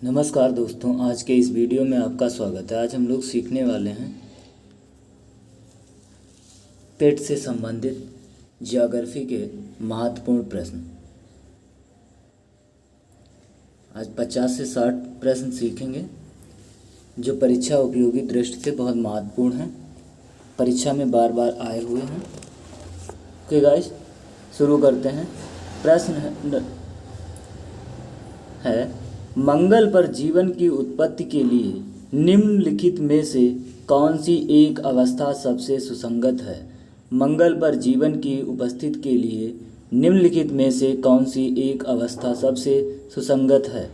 नमस्कार दोस्तों, आज के इस वीडियो में आपका स्वागत है। आज हम लोग सीखने वाले हैं पेट से संबंधित ज्योग्राफी के महत्वपूर्ण प्रश्न। आज 50 से 60 प्रश्न सीखेंगे जो परीक्षा उपयोगी दृष्टि से बहुत महत्वपूर्ण हैं, परीक्षा में बार बार आए हुए हैं। ओके गाइस, शुरू करते हैं। प्रश्न है मंगल पर जीवन की उत्पत्ति के लिए निम्नलिखित में से कौन सी एक अवस्था सबसे सुसंगत है। मंगल पर जीवन की उपस्थिति के लिए निम्नलिखित में से कौन सी एक अवस्था सबसे सुसंगत है।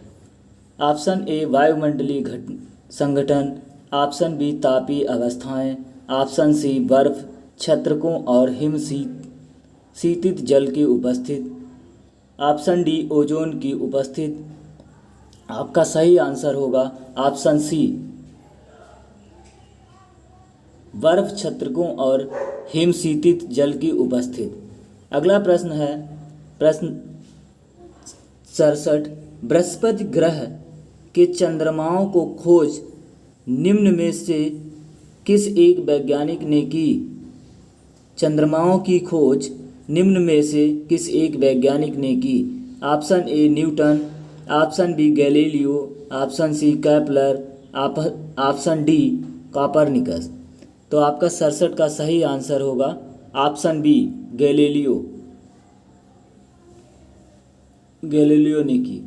ऑप्शन ए वायुमंडलीय संगठन, ऑप्शन बी तापीय अवस्थाएं, ऑप्शन सी बर्फ क्षत्रकों और शीतित जल की उपस्थिति, ऑप्शन डी ओजोन की उपस्थिति। आपका सही आंसर होगा ऑप्शन सी बर्फ क्षत्रकों और हिमशीतित जल की उपस्थिति। अगला प्रश्न है प्रश्न 67। बृहस्पति ग्रह के चंद्रमाओं को खोज निम्न में से किस एक वैज्ञानिक ने की। चंद्रमाओं की खोज निम्न में से किस एक वैज्ञानिक ने की। Option A Newton, option B Galileo, option C Kepler, option D Copernicus. तो आपका 67 का सही आंसर होगा ऑप्शन बी गैलीलियो ने की।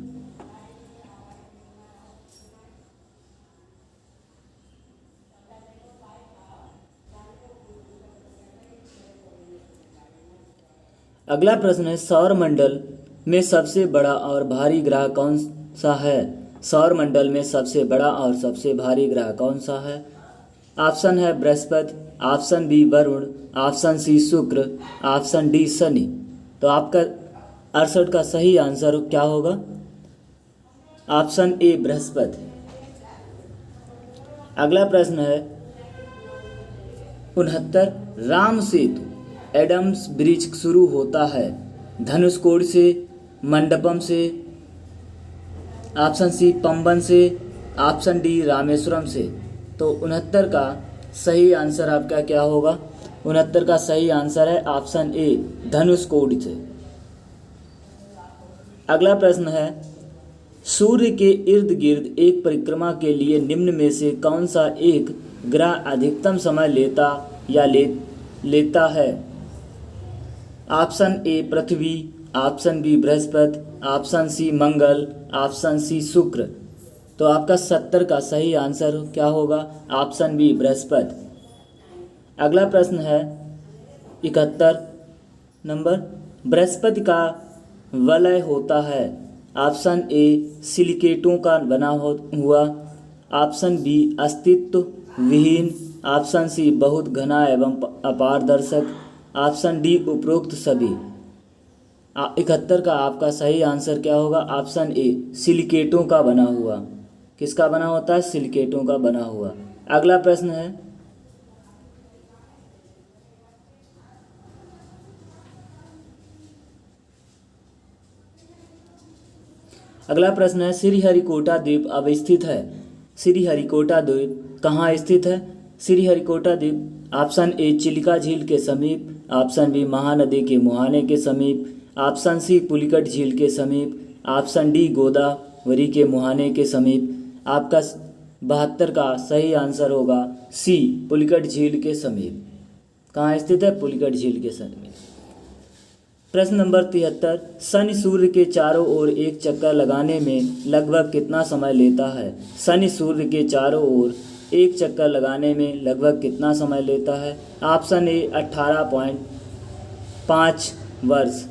अगला प्रश्न है सौरमंडल में सबसे बड़ा और भारी ग्रह कौन सा है। सौरमंडल में सबसे बड़ा और सबसे भारी ग्रह कौन सा है। ऑप्शन है Brihaspati, option B Varun, option C शुक्र, ऑप्शन डी शनि। तो आपका 68 का सही आंसर क्या होगा ऑप्शन ए बृहस्पति। अगला प्रश्न है 69। राम सेतु एडम्स ब्रिज शुरू होता है धनुषकोड से, मंडपम से, ऑप्शन सी पंबन से, ऑप्शन डी रामेश्वरम से। तो 69 का सही आंसर आपका क्या होगा। 69 का सही आंसर है ऑप्शन ए धनुषकोड से। अगला प्रश्न है सूर्य के इर्द गिर्द एक परिक्रमा के लिए निम्न में से कौन सा एक ग्रह अधिकतम समय लेता है। ऑप्शन ए पृथ्वी, ऑप्शन बी बृहस्पति, ऑप्शन सी मंगल, ऑप्शन सी शुक्र। तो आपका 70 का सही आंसर क्या होगा ऑप्शन बी बृहस्पति। अगला प्रश्न है 71 नंबर। बृहस्पति का वलय होता है ऑप्शन ए सिलिकेटों का बना हुआ, ऑप्शन बी अस्तित्व विहीन, ऑप्शन सी बहुत घना एवं अपारदर्शक, ऑप्शन डी उपरोक्त सभी। 71 का आपका सही आंसर क्या होगा ऑप्शन ए सिलिकेटों का बना हुआ। किसका बना होता है सिलिकेटों का बना हुआ। अगला प्रश्न है श्रीहरिकोटा द्वीप अवस्थित है। श्रीहरिकोटा द्वीप कहाँ स्थित है। श्रीहरिकोटा द्वीप ऑप्शन ए चिलिका झील के समीप, ऑप्शन बी महानदी के मुहाने के समीप, ऑप्शन सी पुलिकट झील के समीप, ऑप्शन डी गोदावरी के मुहाने के समीप। आपका 72 का सही आंसर होगा सी पुलिकट झील के समीप। कहाँ स्थित है पुलिकट झील के समीप। प्रश्न नंबर 73। शनि सूर्य के चारों ओर एक चक्कर लगाने में लगभग कितना समय लेता है। शनि सूर्य के चारों ओर एक चक्कर लगाने में लगभग कितना समय लेता है। ऑप्शन ए 18.5 वर्ष,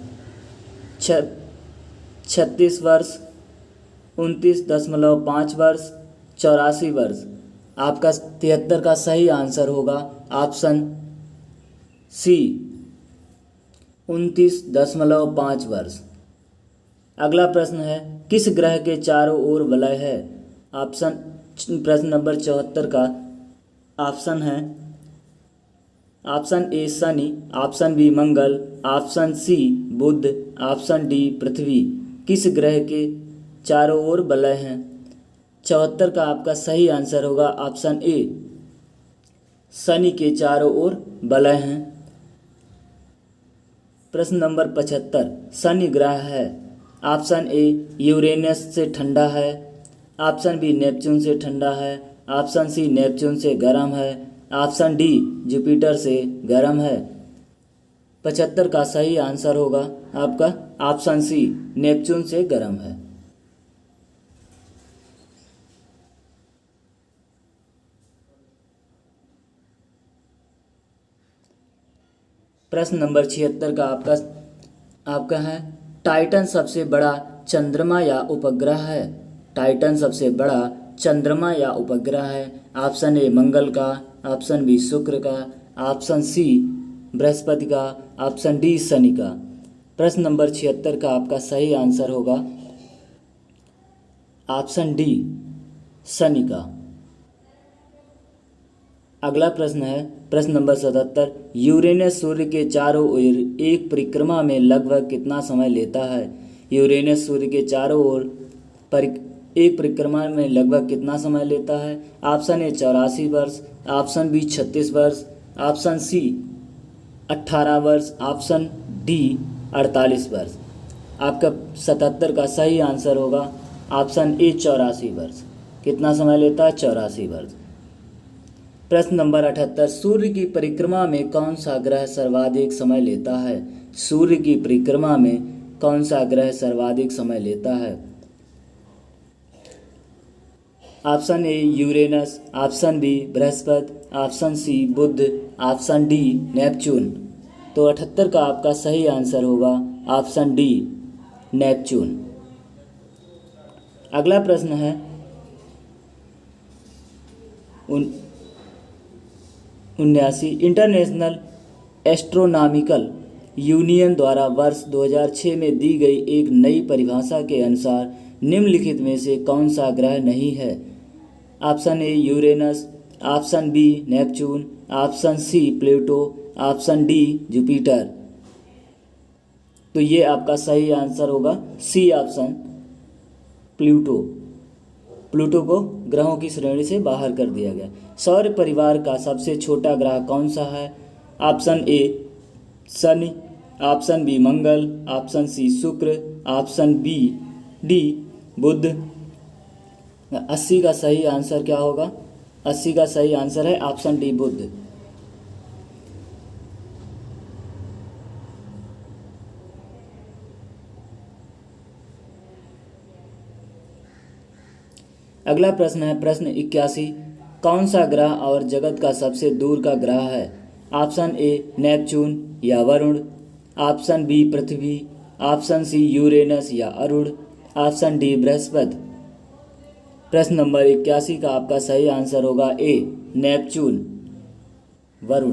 36 वर्ष, 29.5 वर्ष, 84 वर्ष। आपका 73 का सही आंसर होगा ऑप्शन सी 29.5 वर्ष। अगला प्रश्न है किस ग्रह के चारों ओर वलय है। प्रश्न नंबर 74 का ऑप्शन है ऑप्शन ए शनि, ऑप्शन बी मंगल, ऑप्शन सी बुध, ऑप्शन डी पृथ्वी। किस ग्रह के चारों ओर वलय हैं। 74 का आपका सही आंसर होगा ऑप्शन ए, शनि के चारों ओर वलय हैं। प्रश्न नंबर 75, शनि ग्रह है। ऑप्शन ए यूरेनस से ठंडा है, ऑप्शन बी नेपच्यून से ठंडा है, ऑप्शन सी नेपच्यून से गर्म है, ऑप्शन डी जुपिटर से गर्म है। 75 का सही आंसर होगा आपका ऑप्शन सी, नेपच्यून से गर्म है। प्रश्न नंबर 76 का आपका है, टाइटन सबसे बड़ा चंद्रमा या उपग्रह है। टाइटन सबसे बड़ा चंद्रमा या उपग्रह है। ऑप्शन ए मंगल का, ऑप्शन बी शुक्र का, ऑप्शन सी बृहस्पति का, ऑप्शन डी शनि का। प्रश्न नंबर 76 का आपका सही आंसर होगा ऑप्शन डी, शनि का। अगला प्रश्न है प्रश्न नंबर 77, यूरेनस सूर्य के चारों ओर एक परिक्रमा में लगभग कितना समय लेता है। यूरेनस सूर्य के चारों ओर एक परिक्रमा में लगभग कितना समय लेता है। ऑप्शन ए 84 वर्ष, ऑप्शन बी 36 वर्ष, ऑप्शन सी 18 वर्ष, ऑप्शन डी 48 वर्ष। आपका 77 का सही आंसर होगा ऑप्शन ए 84 वर्ष। कितना समय लेता है? 84 वर्ष। प्रश्न नंबर 78, सूर्य की परिक्रमा में कौन सा ग्रह सर्वाधिक समय लेता है। सूर्य की परिक्रमा में कौन सा ग्रह सर्वाधिक समय लेता है। Option A Uranus, option B बृहस्पति, ऑप्शन सी बुध, ऑप्शन डी नेपच्यून। तो 78 का आपका सही आंसर होगा ऑप्शन डी, नेपच्यून। अगला प्रश्न है 79, इंटरनेशनल एस्ट्रोनॉमिकल यूनियन द्वारा वर्ष 2006 में दी गई एक नई परिभाषा के अनुसार निम्नलिखित में से कौन सा ग्रह नहीं है। Option A Uranus, option B Neptune, option C Pluto, option D Jupiter. तो ये आपका सही आंसर होगा सी ऑप्शन, प्लूटो। प्लूटो को ग्रहों की श्रेणी से बाहर कर दिया गया। सौर परिवार का सबसे छोटा ग्रह कौन सा है। ऑप्शन ए शनि, ऑप्शन बी मंगल, ऑप्शन सी शुक्र, ऑप्शन बी डी बुध। 80 का सही आंसर क्या होगा? 80 का सही आंसर है ऑप्शन डी बुध। अगला प्रश्न है प्रश्न 81, कौन सा ग्रह और जगत का सबसे दूर का ग्रह है। ऑप्शन ए नेपच्यून या वरुण, ऑप्शन बी पृथ्वी, ऑप्शन सी यूरेनस या अरुण, ऑप्शन डी बृहस्पति। प्रश्न नंबर 81 का आपका सही आंसर होगा ए नेपच्यून, वरुण।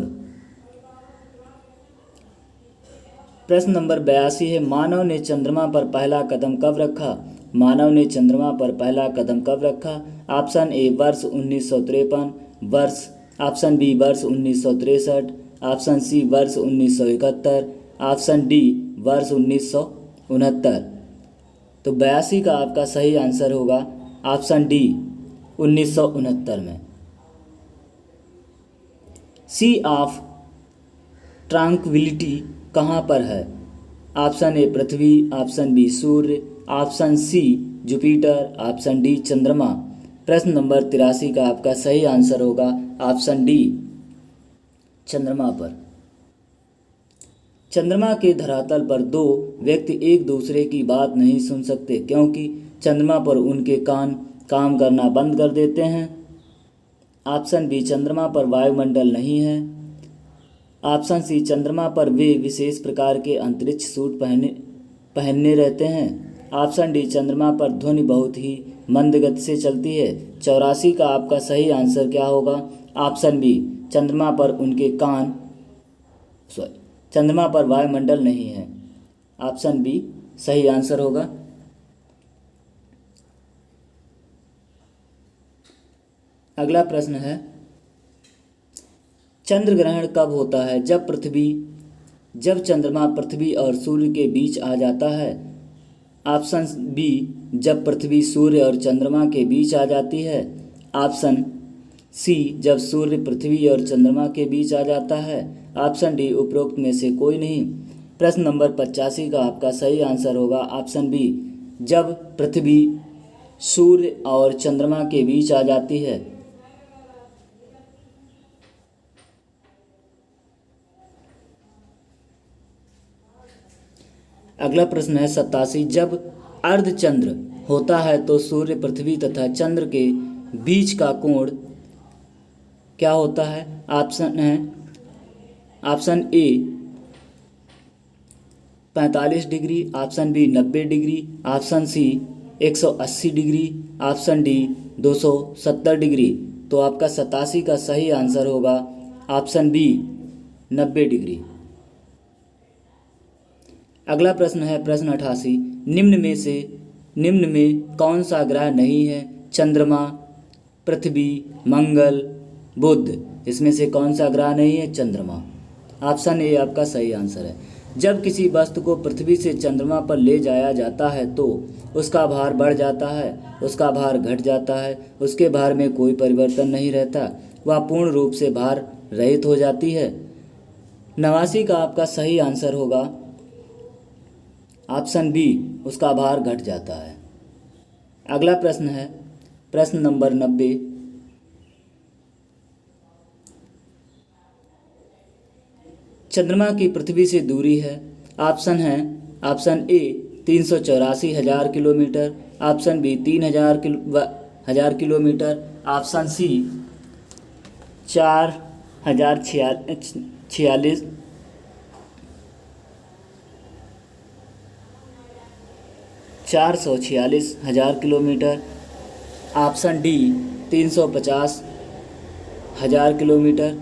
प्रश्न नंबर 82 है, मानव ने चंद्रमा पर पहला कदम कब रखा। मानव ने चंद्रमा पर पहला कदम कब रखा। ऑप्शन ए वर्ष 1953 वर्ष, ऑप्शन बी वर्ष 1963, ऑप्शन सी वर्ष 1971, ऑप्शन डी वर्ष 1969। तो 82 का आपका सही आंसर होगा ऑप्शन डी 1969 में। सी ऑफ ट्रैंक्विलिटी कहाँ पर है। ऑप्शन ए पृथ्वी, ऑप्शन बी सूर्य, option C Jupiter, option D चंद्रमा। प्रश्न नंबर 83 का आपका सही आंसर होगा ऑप्शन डी, चंद्रमा पर। चंद्रमा के धरातल पर दो व्यक्ति एक दूसरे की बात नहीं सुन सकते क्योंकि चंद्रमा पर उनके कान काम करना बंद कर देते हैं। ऑप्शन बी चंद्रमा पर वायुमंडल नहीं है, ऑप्शन सी चंद्रमा पर वे विशेष प्रकार के अंतरिक्ष सूट पहनने रहते हैं, ऑप्शन डी चंद्रमा पर ध्वनि बहुत ही मंद गति से चलती है। 84 का आपका सही आंसर क्या होगा? ऑप्शन बी चंद्रमा पर उनके कान, चंद्रमा पर वायुमंडल नहीं है। ऑप्शन बी सही आंसर होगा। अगला प्रश्न है, चंद्र ग्रहण कब होता है? जब चंद्रमा पृथ्वी और सूर्य के बीच आ जाता है। ऑप्शन बी जब पृथ्वी सूर्य और चंद्रमा के बीच आ जाती है। ऑप्शन सी जब सूर्य पृथ्वी और चंद्रमा के बीच आ जाता है। ऑप्शन डी उपरोक्त में से कोई नहीं। प्रश्न नंबर 85 का आपका सही आंसर होगा ऑप्शन बी जब पृथ्वी सूर्य और चंद्रमा के बीच आ जाती है। अगला प्रश्न है 87 जब अर्धचंद्र होता है तो सूर्य पृथ्वी तथा चंद्र के बीच का कोण क्या होता है। Option A 45 degree, option B 90 degree, option C 180 degree, option D 270 degree. तो आपका 87 का सही आंसर होगा ऑप्शन बी 90 डिग्री। अगला प्रश्न है प्रश्न 88 निम्न में कौन सा ग्रह नहीं है। चंद्रमा, पृथ्वी, मंगल, बुध। इसमें से कौन सा ग्रह नहीं है। चंद्रमा। ऑप्शन ए आपका सही आंसर है। जब किसी वस्तु को पृथ्वी से चंद्रमा पर ले जाया जाता है तो उसका भार बढ़ जाता है, उसका भार घट जाता है, उसके भार में कोई परिवर्तन नहीं रहता, वह पूर्ण रूप से भार रहित हो जाती है। 89 का आपका सही आंसर होगा ऑप्शन बी उसका भार घट जाता है। अगला प्रश्न है प्रश्न नंबर 90 चंद्रमा की पृथ्वी से दूरी है। Option A 384,000 kilometre, option B 3,000 kilometre, option C 446,000 kilometre, option D 350,000 kilometre.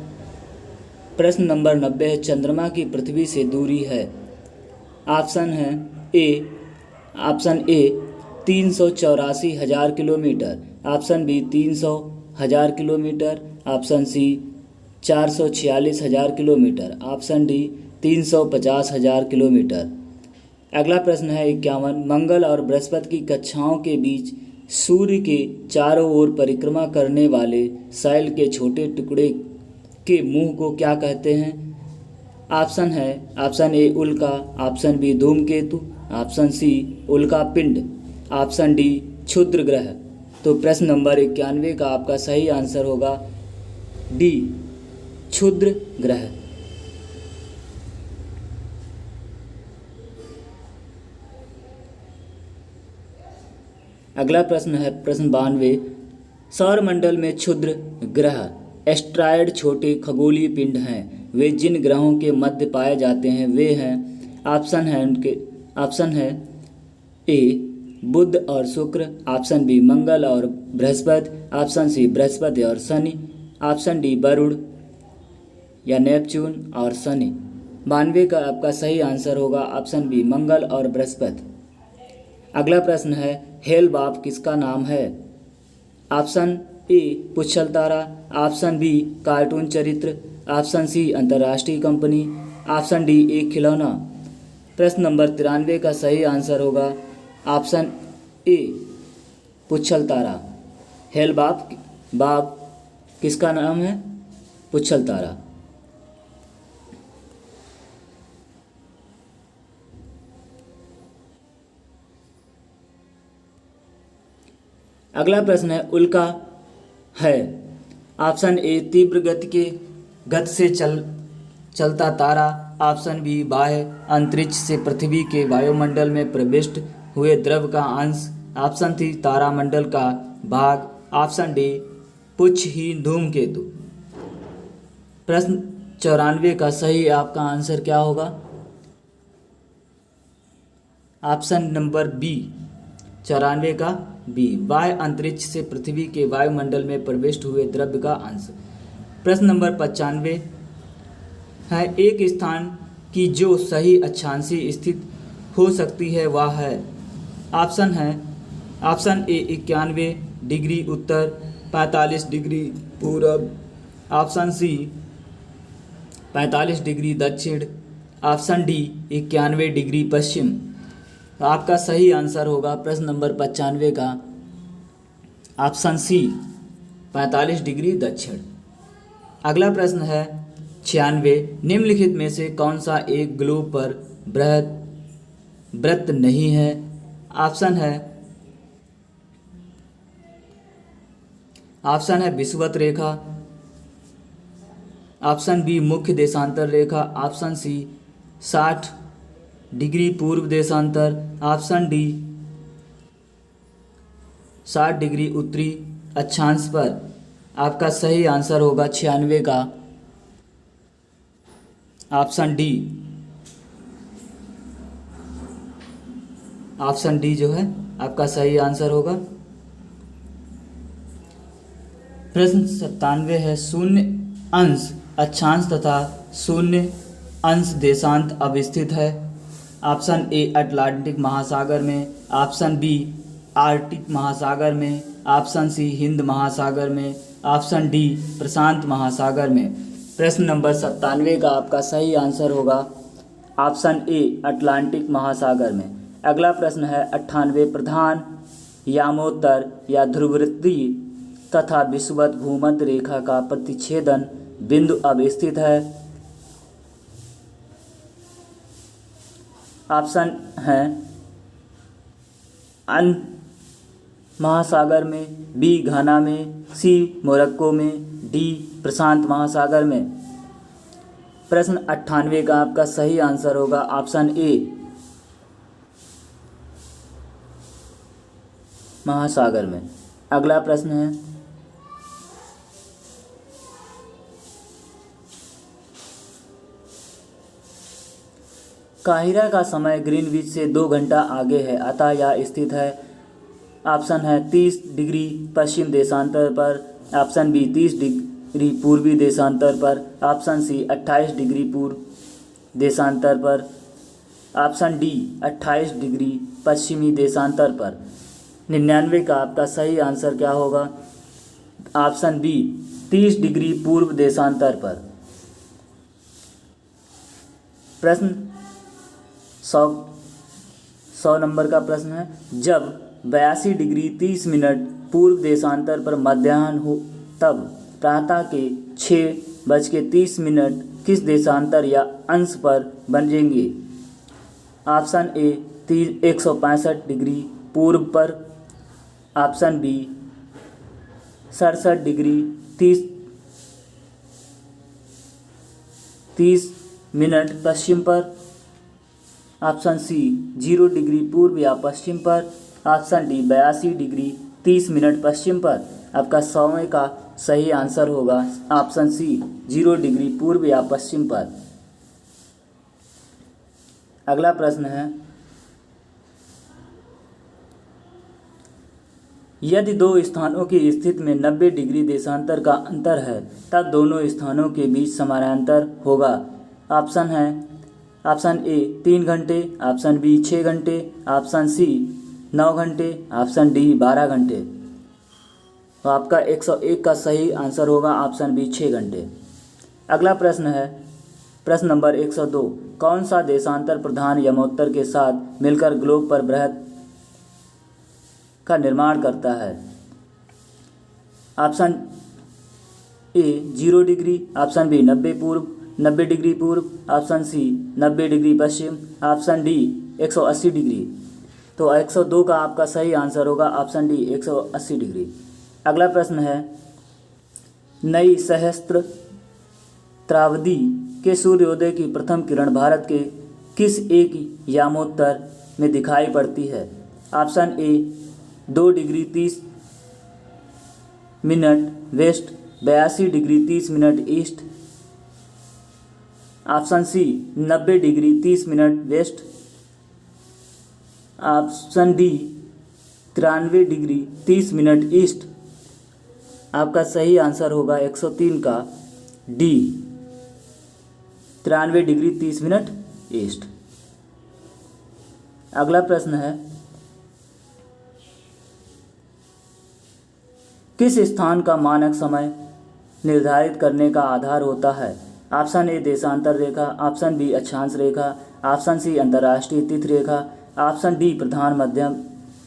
प्रश्न नंबर 90 है चंद्रमा की पृथ्वी से दूरी है। Option A 384,000 kilometre, option B 300,000 kilometre, option C 446,000 kilometre, option D 350,000 kilometre. अगला प्रश्न है 51 मंगल और बृहस्पति की कक्षाओं के बीच सूर्य के चारों ओर परिक्रमा करने वाले शैल के छोटे टुकड़े के मुंह को क्या कहते हैं। ऑप्शन ए उल्का, ऑप्शन बी धूमकेतु, ऑप्शन सी उल्का पिंड, ऑप्शन डी क्षुद्र ग्रह। तो प्रश्न नंबर 91 का आपका सही आंसर होगा डी क्षुद्र ग्रह। अगला प्रश्न है प्रश्न 92 सौरमंडल में क्षुद्र ग्रह एस्ट्रॉयड छोटे खगोलीय पिंड हैं। वे जिन ग्रहों के मध्य पाए जाते हैं वे हैं। ऑप्शन है ए बुध और शुक्र, ऑप्शन बी मंगल और बृहस्पति, ऑप्शन सी बृहस्पति और शनि, ऑप्शन डी वरुण या नेपच्यून और शनि। 92 का आपका सही आंसर होगा ऑप्शन बी मंगल और बृहस्पति। अगला प्रश्न है हेल-बॉप किसका नाम है। ऑप्शन ए पुच्छल तारा, ऑप्शन बी कार्टून चरित्र, ऑप्शन सी अंतर्राष्ट्रीय कंपनी, ऑप्शन डी एक खिलौना। प्रश्न नंबर 93 का सही आंसर होगा ऑप्शन ए पुच्छल तारा। हेल-बॉप किसका नाम है। पुच्छल तारा। अगला प्रश्न है उल्का है। ऑप्शन ए तीव्र गति से चलता तारा, ऑप्शन बी बाह्य अंतरिक्ष से पृथ्वी के वायुमंडल में प्रविष्ट हुए द्रव का अंश, ऑप्शन सी तारामंडल का भाग, ऑप्शन डी पुच्छहीन धूमकेतु। प्रश्न 94 का सही आपका आंसर क्या होगा। ऑप्शन नंबर बी 94 का बी बाह्य अंतरिक्ष से पृथ्वी के वायुमंडल में प्रविष्ट हुए द्रव्य का अंश। प्रश्न नंबर 95 है एक स्थान की जो सही अक्षांशीय स्थित हो सकती है वह है। ऑप्शन ए 91 डिग्री उत्तर, 45 डिग्री पूरब, ऑप्शन सी 45 डिग्री दक्षिण, ऑप्शन डी 91 डिग्री पश्चिम। तो आपका सही आंसर होगा प्रश्न नंबर 95 का ऑप्शन सी 45 डिग्री दक्षिण। अगला प्रश्न है 96, निम्नलिखित में से कौन सा एक ग्लोब पर बृहद वृत्त नहीं है? ऑप्शन है विषुवत रेखा, ऑप्शन बी मुख्य देशांतर रेखा, ऑप्शन सी 60 डिग्री पूर्व देशांतर, ऑप्शन डी 60 डिग्री उत्तरी अक्षांश पर। आपका सही आंसर होगा 96 का ऑप्शन डी। ऑप्शन डी जो है आपका सही आंसर होगा। प्रश्न 97 है, शून्य अंश अक्षांश तथा शून्य अंश देशांत अवस्थित है। ऑप्शन ए अटलांटिक महासागर में, ऑप्शन बी आर्कटिक महासागर में, ऑप्शन सी हिंद महासागर में, ऑप्शन डी प्रशांत महासागर में। प्रश्न नंबर 97 का आपका सही आंसर होगा ऑप्शन ए अटलांटिक महासागर में। अगला प्रश्न है 98, प्रधान यामोत्तर या ध्रुववृत्तीय तथा विषुवत भूमध्य रेखा का प्रतिच्छेदन बिंदु अब स्थित है। ऑप्शन है महासागर में, बी घाना में, सी मोरक्को में, डी प्रशांत महासागर में। प्रश्न 98 का आपका सही आंसर होगा ऑप्शन ए महासागर में। अगला प्रश्न है काहिरा का समय ग्रीनविच से 2 घंटा आगे है, अतः यह स्थित है। ऑप्शन है 30 डिग्री पश्चिम देशांतर पर, ऑप्शन बी 30 डिग्री पूर्वी देशांतर पर, ऑप्शन सी 28 डिग्री पूर्व देशांतर पर, ऑप्शन डी 28 डिग्री पश्चिमी देशांतर पर। 99 का आपका सही आंसर क्या होगा? ऑप्शन बी 30 डिग्री पूर्व देशांतर पर। प्रश्न 100 नंबर का प्रश्न है, जब 82 डिग्री 30 मिनट पूर्व देशांतर पर मध्याह्न हो तब प्रातः के 6:30 किस देशांतर या अंश पर बनेंगे? ऑप्शन ए 165 डिग्री पूर्व पर, ऑप्शन बी 67 डिग्री 30 मिनट पश्चिम पर, ऑप्शन सी 0 डिग्री पूर्व या पश्चिम पर, ऑप्शन डी 82 डिग्री 30 मिनट पश्चिम पर। आपका 100वें का सही आंसर होगा ऑप्शन सी 0 डिग्री पूर्व या पश्चिम पर। अगला प्रश्न है, यदि 2 स्थानों की स्थिति में 90 डिग्री देशांतर का अंतर है तब दोनों स्थानों के बीच समानांतर होगा। ऑप्शन ए 3 घंटे, ऑप्शन बी 6 घंटे, ऑप्शन सी 9 घंटे, ऑप्शन डी 12 घंटे। तो आपका 101 का सही आंसर होगा ऑप्शन बी 6 घंटे। अगला प्रश्न है प्रश्न नंबर 102, कौन सा देशांतर प्रधान यमोत्तर के साथ मिलकर ग्लोब पर बृहद का निर्माण करता है? Option A 0 degree, option B 90 degree पूर्व, ऑप्शन सी 90 डिग्री पश्चिम, ऑप्शन डी 180 डिग्री। तो 102 का आपका सही आंसर होगा ऑप्शन डी 180 डिग्री। अगला प्रश्न है, नई सहस्त्राब्दी के सूर्योदय की प्रथम किरण भारत के किस एक यामोत्तर में दिखाई पड़ती है? Option A 2 degree 30 minute west, 82 degree 30 minute east, option C 90 degree 30 minute west, option D 93 degree 30 minute east. आपका सही आंसर होगा 103 का डी 93 डिग्री 30 मिनट ईस्ट। अगला प्रश्न है, किस स्थान का मानक समय निर्धारित करने का आधार होता है? ऑप्शन ए देशांतर रेखा, ऑप्शन बी अक्षांश रेखा, ऑप्शन सी अंतर्राष्ट्रीय तिथि रेखा, ऑप्शन डी प्रधान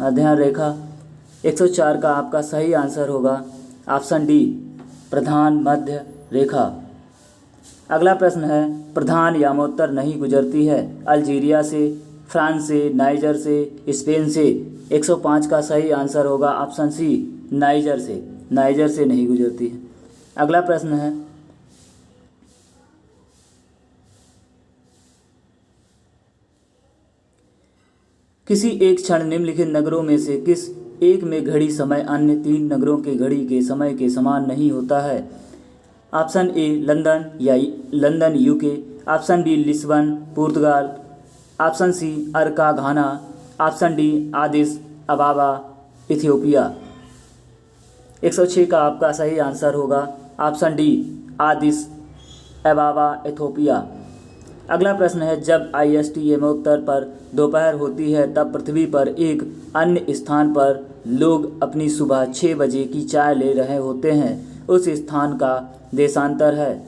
मध्य रेखा। 104 का आपका सही आंसर होगा ऑप्शन डी प्रधान मध्य रेखा। अगला प्रश्न है, प्रधान यामोत्तर नहीं गुजरती है अल्जीरिया से, फ्रांस से, नाइजर से, स्पेन से। 105 का सही आंसर होगा ऑप्शन सी नाइजर से। नाइजर से नहीं गुजरती है। अगला प्रश्न है, किसी एक क्षण निम्नलिखित नगरों में से किस एक में घड़ी समय अन्य 3 नगरों के घड़ी के समय के समान नहीं होता है। ऑप्शन ए लंदन या London UK, option B Lisbon पुर्तगाल, ऑप्शन सी अरका Ghana, option D Addis Ababa Ethiopia. 106 का आपका सही आंसर होगा option D Addis Ababa Ethiopia. अगला प्रश्न है, जब IST यमोत्तर पर दोपहर होती है तब पृथ्वी पर एक अन्य स्थान पर लोग अपनी सुबह 6 बजे की चाय ले रहे होते हैं, उस स्थान का देशांतर है।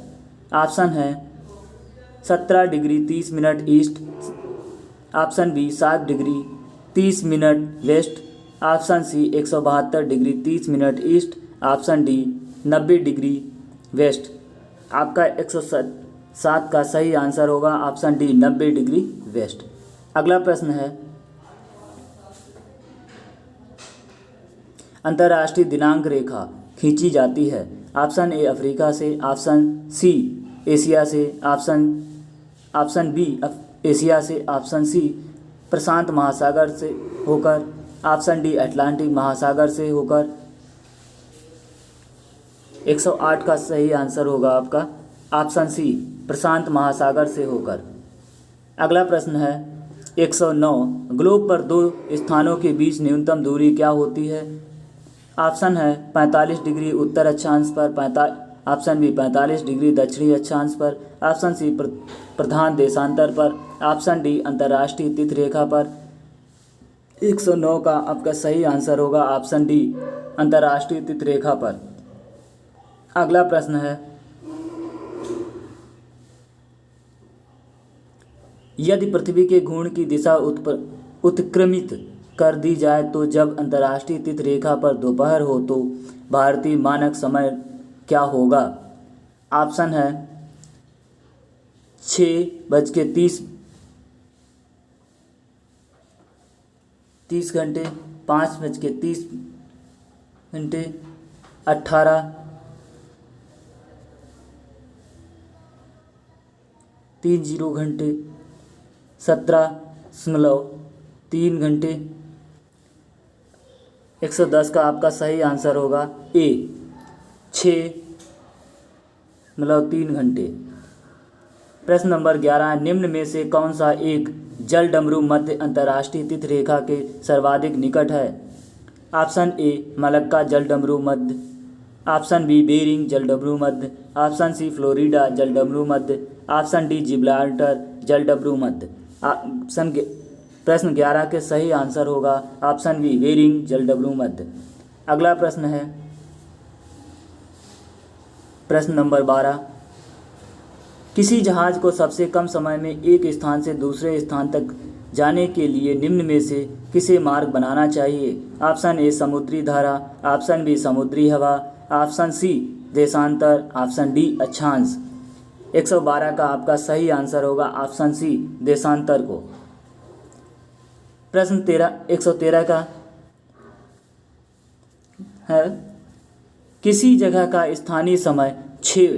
ऑप्शन है 17 degree 30 minute east, option B 7 degree 30 minute west, option C 172 degree 30 minute east, option D 90 degree west. आपका 107 का सही आंसर होगा ऑप्शन डी 90 डिग्री वेस्ट। अगला प्रश्न है, अंतर्राष्ट्रीय दिनांक रेखा खींची जाती है। ऑप्शन ए अफ्रीका से, ऑप्शन सी एशिया से, ऑप्शन बी एशिया से, ऑप्शन सी प्रशांत महासागर से होकर, ऑप्शन डी अटलांटिक महासागर से होकर। 108 का सही आंसर होगा आपका ऑप्शन सी प्रशांत महासागर से होकर। अगला प्रश्न है, 109 ग्लोब पर 2 स्थानों के बीच न्यूनतम दूरी क्या होती है। ऑप्शन है 45 डिग्री उत्तर अक्षांश पर, ऑप्शन बी 45 डिग्री दक्षिणी अक्षांश पर, ऑप्शन सी प्रधान देशांतर पर, ऑप्शन डी अंतर्राष्ट्रीय तिथि रेखा पर। 109 का आपका सही आंसर होगा ऑप्शन डी अंतर्राष्ट्रीय तिथि रेखा पर। अगला प्रश्न है, यदि पृथ्वी के घूर्णन की दिशा उत्क्रमित कर दी जाए तो जब अंतर्राष्ट्रीय तिथि रेखा पर दोपहर हो तो भारतीय मानक समय क्या होगा। ऑप्शन है 6:30 घंटे, 5:30 घंटे, 18:30 घंटे, 17.3 घंटे। 110 का आपका सही आंसर होगा ए 6.3 घंटे। प्रश्न नंबर 11, निम्न में से कौन सा एक जल डमरू मध्य अंतर्राष्ट्रीय तिथि रेखा के सर्वाधिक निकट है। ऑप्शन ए मलक्का जल डमरू मध्य, ऑप्शन बी बेरिंग जल डमरू मध्य, ऑप्शन सी फ्लोरिडा जल डमरू मध्य, ऑप्शन डी जिब्राल्टर जल डमरू मध्य। प्रश्न 11 के सही आंसर होगा ऑप्शन बी बेरिंग जल डमरू मध्य। अगला प्रश्न है, प्रश्न नंबर 12, किसी जहाज को सबसे कम समय में एक स्थान से दूसरे स्थान तक जाने के लिए निम्न में से किसे मार्ग बनाना चाहिए। ऑप्शन ए समुद्री धारा, ऑप्शन बी समुद्री हवा, ऑप्शन सी देशांतर, ऑप्शन डी अक्षांश। 112 का आपका सही आंसर होगा ऑप्शन सी देशांतर को। प्रश्न 113 का है, किसी जगह का स्थानीय समय 6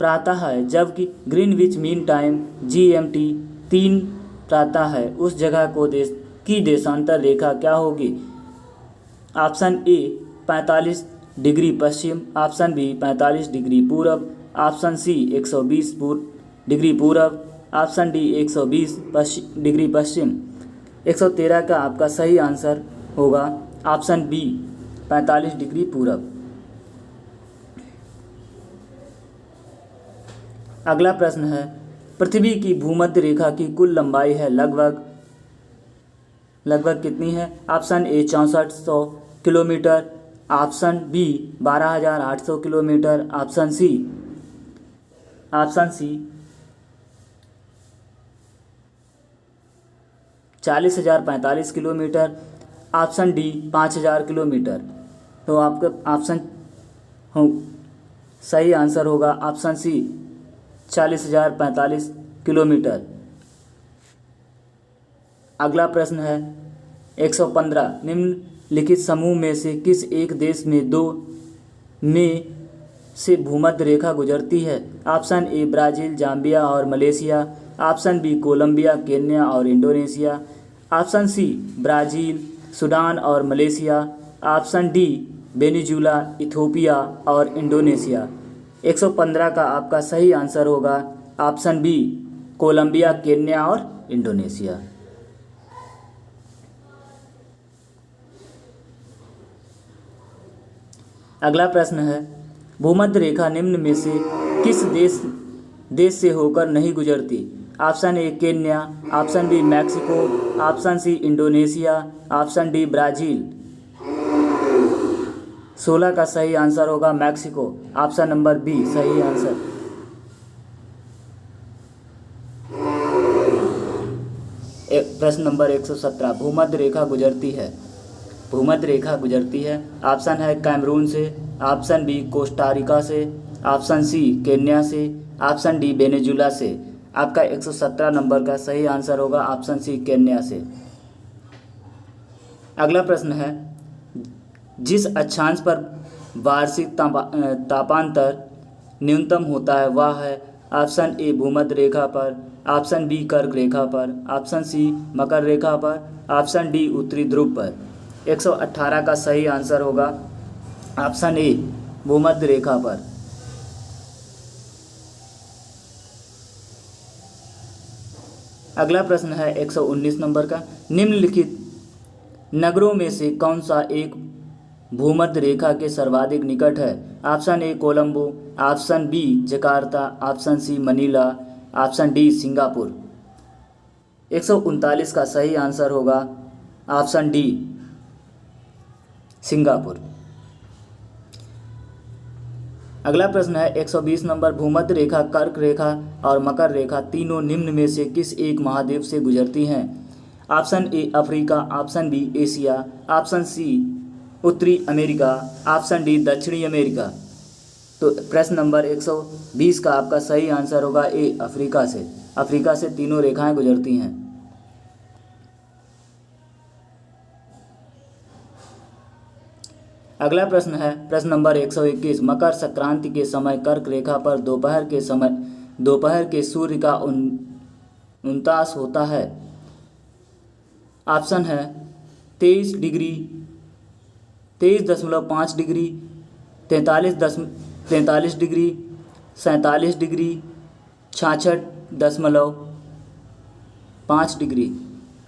प्रातः है जबकि ग्रीनविच मीन टाइम GMT 3 प्रातः है, उस जगह को की देशांतर रेखा क्या होगी। ऑप्शन ए 45 डिग्री पश्चिम, ऑप्शन बी 45 डिग्री पूरब, ऑप्शन सी 120 डिग्री पूरब, ऑप्शन डी 120 डिग्री पश्चिम। 113 का आपका सही आंसर होगा ऑप्शन बी 45 डिग्री पूरब। अगला प्रश्न है, पृथ्वी की भूमध्य रेखा की कुल लंबाई है लगभग कितनी है। Option A 6400 kilometre, option B 12800 kilometre, option C 6400 40,045 kilometre, option D 5,000 kilometre. तो आपका ऑप्शन हो सही आंसर होगा ऑप्शन सी 40,045 किलोमीटर। अगला प्रश्न है 115, निम्नलिखित समूह में से किस एक देश में दो में से भूमध्य रेखा गुजरती है? ऑप्शन ए ब्राज़ील, जाम्बिया और Malaysia, option B Colombia, Kenya और Indonesia, option C Brazil, Sudan और Malaysia, option D Venezuela, Ethiopia और इंडोनेशिया। 115 का आपका सही आंसर होगा ऑप्शन बी कोलंबिया, केन्या और इंडोनेशिया। अगला प्रश्न है भूमध्य रेखा निम्न में से किस देश से होकर नहीं गुजरती? Option A Kenya, option B Mexico, option C Indonesia, option D Brazil. 16 का सही आंसर होगा मैक्सिको, ऑप्शन नंबर बी सही आंसर। प्रश्न नंबर 117, भूमध्य रेखा गुजरती है। भूमध्य रेखा गुजरती है, ऑप्शन है कैमरून से, ऑप्शन बी कोस्टारिका से, ऑप्शन सी केन्या से, ऑप्शन डी वेनेजुला से। आपका 117 नंबर का सही आंसर होगा ऑप्शन सी केन्या से। अगला प्रश्न है जिस अक्षांश पर वार्षिक तापांतर न्यूनतम होता है वह है? ऑप्शन ए भूमध्य रेखा पर, ऑप्शन बी कर्क रेखा पर, ऑप्शन सी मकर रेखा पर, ऑप्शन डी उत्तरी ध्रुव पर। 118 का सही आंसर होगा ऑप्शन ए भूमध्य रेखा पर। अगला प्रश्न है 119 नंबर का, निम्नलिखित नगरों में से कौन सा एक भूमध्य रेखा के सर्वाधिक निकट है? Option A Colombo, option B Jakarta, option C Manila, option D Singapore. 139 का सही आंसर होगा ऑप्शन डी सिंगापुर। अगला प्रश्न है 120 नंबर, भूमध्य रेखा कर्क रेखा और मकर रेखा तीनों निम्न में से किस एक महाद्वीप से गुजरती हैं? Option A Africa, option B Asia, option C उत्तरी अमेरिका, ऑप्शन डी दक्षिणी अमेरिका। तो प्रश्न नंबर 120 का आपका सही आंसर होगा ए अफ्रीका से। अफ्रीका से तीनों रेखाएं गुजरती हैं। अगला प्रश्न है प्रश्न नंबर 121, मकर संक्रांति के समय कर्क रेखा पर दोपहर के सूर्य का उनतास होता है। ऑप्शन है 23 degree, 23.5 degree, 43 degree, 47 degree, 66.5 degree.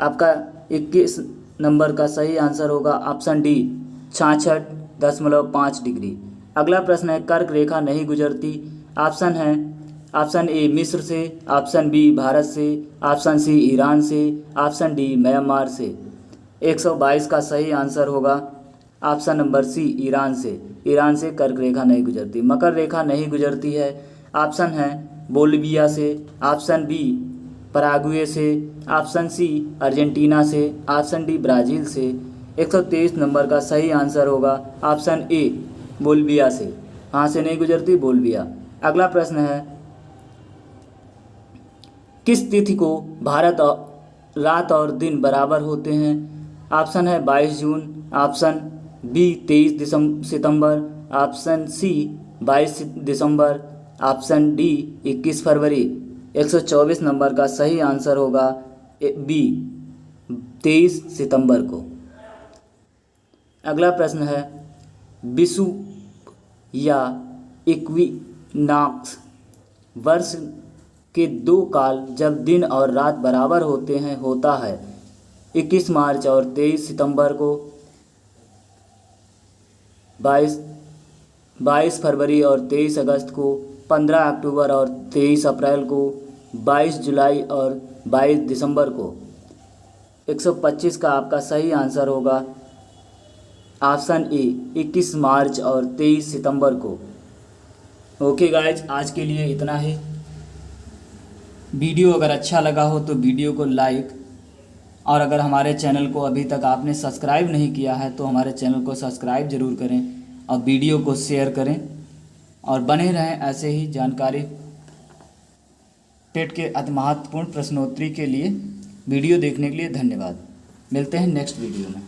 आपका 21 नंबर का सही आंसर होगा ऑप्शन डी 66.5 डिग्री। अगला प्रश्न है कर्क रेखा नहीं गुजरती। ऑप्शन ए मिस्र से, ऑप्शन बी भारत से, ऑप्शन सी ईरान से, ऑप्शन डी म्यांमार से। 122 का सही आंसर होगा ऑप्शन नंबर सी ईरान से। ईरान से कर्क रेखा नहीं गुजरती। मकर रेखा नहीं गुजरती है, ऑप्शन है बोलिविया से, ऑप्शन बी पराग्वे से, ऑप्शन सी अर्जेंटीना से, ऑप्शन डी ब्राज़ील से। 123 नंबर का सही आंसर होगा ऑप्शन ए बोलिविया से। कहाँ से नहीं गुजरती? बोलिविया। अगला प्रश्न है किस तिथि को भारत रात और दिन बराबर होते हैं? ऑप्शन है 22 जून, ऑप्शन बी 23 सितंबर, ऑप्शन सी 22 दिसंबर, ऑप्शन डी 21 फरवरी। 124 नंबर का सही आंसर होगा बी 23 सितंबर को। अगला प्रश्न है विषु या इक्विनॉक्स वर्ष के दो काल जब दिन और रात बराबर होते हैं होता है? 21 मार्च और 23 सितंबर को, 22 फरवरी और 23 अगस्त को, 15 अक्टूबर और 23 अप्रैल को, 22 जुलाई और 22 दिसंबर को। 125 का आपका सही आंसर होगा ऑप्शन ए 21 मार्च और 23 सितंबर को। ओके गाइज, आज के लिए इतना ही। वीडियो अगर अच्छा लगा हो तो वीडियो को लाइक और अगर हमारे चैनल को अभी तक आपने सब्सक्राइब नहीं किया है तो हमारे चैनल को सब्सक्राइब ज़रूर करें और वीडियो को शेयर करें और बने रहें ऐसे ही जानकारी टेट के अति महत्वपूर्ण प्रश्नोत्तरी के लिए। वीडियो देखने के लिए धन्यवाद। मिलते हैं नेक्स्ट वीडियो में।